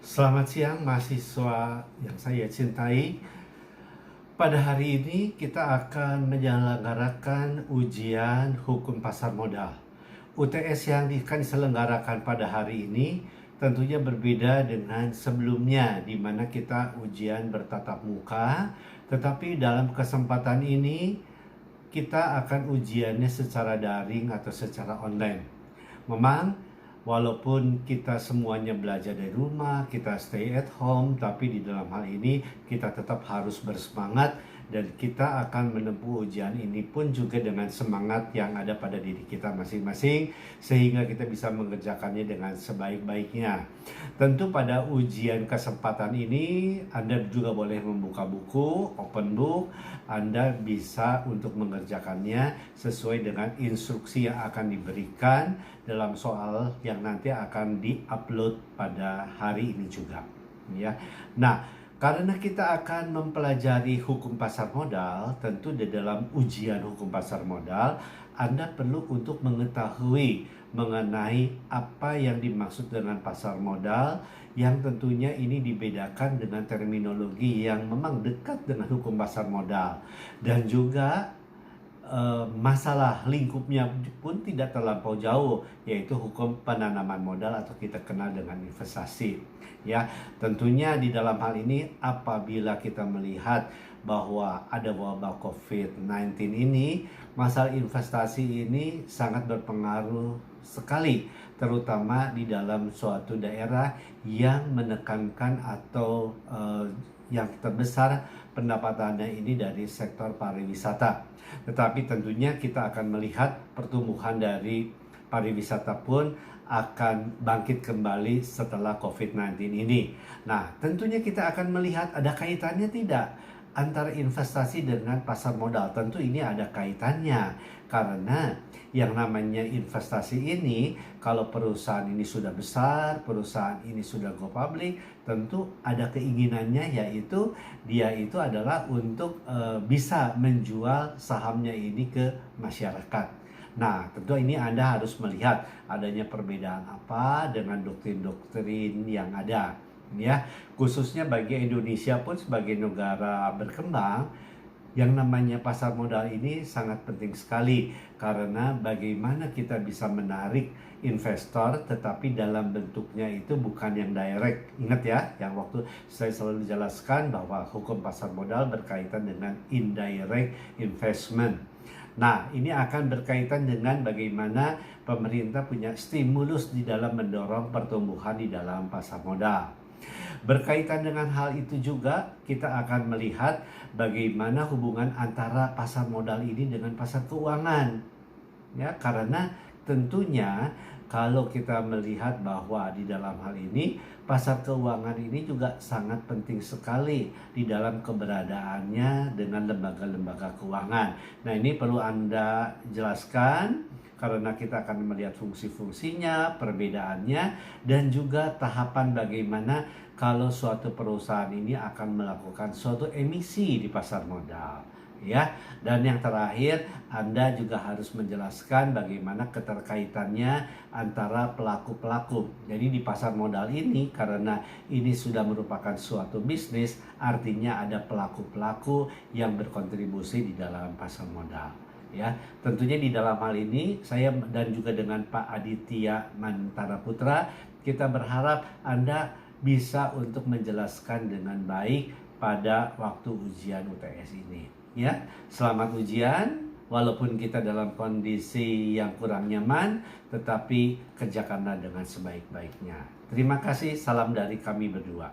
Selamat siang mahasiswa yang saya cintai. Pada hari ini kita akan menyelenggarakan ujian hukum pasar modal. UTS yang akan diselenggarakan pada hari ini tentunya berbeda dengan sebelumnya di mana kita ujian bertatap muka, tetapi dalam kesempatan ini kita akan ujiannya secara daring atau secara online. Memang walaupun kita semuanya belajar dari rumah, kita stay at home, tapi di dalam hal ini kita tetap harus bersemangat dan kita akan menempuh ujian ini pun juga dengan semangat yang ada pada diri kita masing-masing sehingga kita bisa mengerjakannya dengan sebaik-baiknya. Tentu pada ujian kesempatan ini Anda juga boleh membuka buku, open book, Anda bisa untuk mengerjakannya sesuai dengan instruksi yang akan diberikan dalam soal yang nanti akan di-upload pada hari ini juga, ya. Nah, karena kita akan mempelajari hukum pasar modal, tentu di dalam ujian hukum pasar modal, Anda perlu untuk mengetahui mengenai apa yang dimaksud dengan pasar modal, yang tentunya ini dibedakan dengan terminologi yang memang dekat dengan hukum pasar modal. Dan juga masalah lingkupnya pun tidak terlampau jauh, yaitu hukum penanaman modal atau kita kenal dengan investasi. Ya, tentunya di dalam hal ini apabila kita melihat bahwa ada wabah COVID-19 ini, masalah investasi ini sangat berpengaruh sekali, terutama di dalam suatu daerah yang menekankan atau yang terbesar pendapatannya ini dari sektor pariwisata. Tetapi tentunya kita akan melihat pertumbuhan dari pariwisata pun akan bangkit kembali setelah COVID-19 ini. Nah, tentunya kita akan melihat ada kaitannya tidak antara investasi dengan pasar modal. Tentu ini ada kaitannya karena yang namanya investasi ini, kalau perusahaan ini sudah besar, perusahaan ini sudah go public, tentu ada keinginannya, yaitu dia itu adalah untuk bisa menjual sahamnya ini ke masyarakat. Nah, tentu ini Anda harus melihat adanya perbedaan apa dengan doktrin-doktrin yang ada, ya. Khususnya bagi Indonesia pun sebagai negara berkembang, yang namanya pasar modal ini sangat penting sekali karena bagaimana kita bisa menarik investor tetapi dalam bentuknya itu bukan yang direct. Ingat ya, yang waktu saya selalu jelaskan bahwa hukum pasar modal berkaitan dengan indirect investment. Nah, ini akan berkaitan dengan bagaimana pemerintah punya stimulus di dalam mendorong pertumbuhan di dalam pasar modal. Berkaitan dengan hal itu juga kita akan melihat bagaimana hubungan antara pasar modal ini dengan pasar keuangan. Ya, karena tentunya kalau kita melihat bahwa di dalam hal ini pasar keuangan ini juga sangat penting sekali di dalam keberadaannya dengan lembaga-lembaga keuangan. Nah, ini perlu Anda jelaskan karena kita akan melihat fungsi-fungsinya, perbedaannya, dan juga tahapan bagaimana kalau suatu perusahaan ini akan melakukan suatu emisi di pasar modal, ya. Dan yang terakhir, Anda juga harus menjelaskan bagaimana keterkaitannya antara pelaku-pelaku. Jadi di pasar modal ini, karena ini sudah merupakan suatu bisnis, artinya ada pelaku-pelaku yang berkontribusi di dalam pasar modal. Ya, tentunya di dalam hal ini saya dan juga dengan Pak Aditya Mantara Putra, kita berharap Anda bisa untuk menjelaskan dengan baik pada waktu ujian UTS ini. Ya, selamat ujian. Walaupun kita dalam kondisi yang kurang nyaman, tetapi kerjakanlah dengan sebaik-baiknya. Terima kasih, salam dari kami berdua.